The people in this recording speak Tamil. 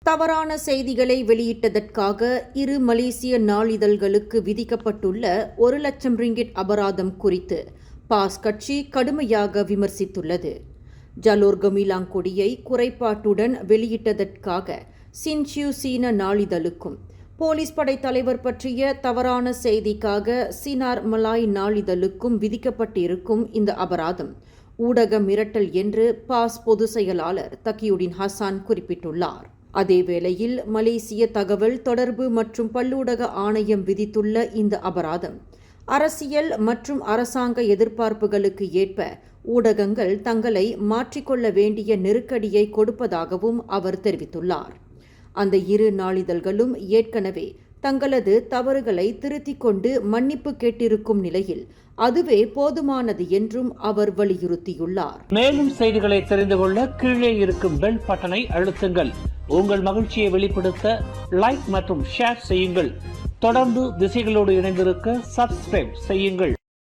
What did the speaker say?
தவறான செய்திகளை வெளியிட்டதற்காக 2 மலேசிய நாளிதழ்களுக்கு விதிக்கப்பட்டுள்ள 1 லட்சம் ரிங்கிட் அபராதம் குறித்து பாஸ் கட்சி கடுமையாக விமர்சித்துள்ளது. ஜலோர் கமிலாங் கொடியை குறைபாட்டுடன் வெளியிட்டதற்காக சின்சியூ சீன நாளிதழுக்கும், போலீஸ் படை தலைவர் பற்றிய தவறான செய்திக்காக சினார் மலாய் நாளிதழுக்கும் விதிக்கப்பட்டிருக்கும் இந்த அபராதம் ஊடக மிரட்டல் என்று பாஸ் பொதுச் செயலாளர் தகியுடின் ஹசான் குறிப்பிட்டுள்ளார். அதேவேளையில் மலேசிய தகவல் தொடர்பு மற்றும் பல்லூடக ஆணையம் விதித்துள்ள இந்த அபராதம் அரசியல் மற்றும் அரசாங்க எதிர்பார்ப்புகளுக்கு ஏற்ப ஊடகங்கள் தங்களை மாற்றிக்கொள்ள வேண்டிய நெருக்கடியை கொடுப்பதாகவும் அவர் தெரிவித்துள்ளார். அந்த 2 நாளிதழ்களும் ஏற்கனவே தங்களது தவறுகளை திருத்திக் கொண்டு மன்னிப்பு கேட்டிருக்கும் நிலையில் அதுவே போதுமானது என்றும் அவர் வலியுறுத்தியுள்ளார். மேலும் செய்திகளை தெரிந்து கொள்ள கீழே இருக்கும் பெல் பட்டனை அழுத்துங்கள். உங்கள் மகிழ்ச்சியை வெளிப்படுத்த லைக் மற்றும் ஷேர் செய்யுங்கள். தொடர்ந்து திசைகளோடு இணைந்திருக்க சப்ஸ்கிரைப் செய்யுங்கள்.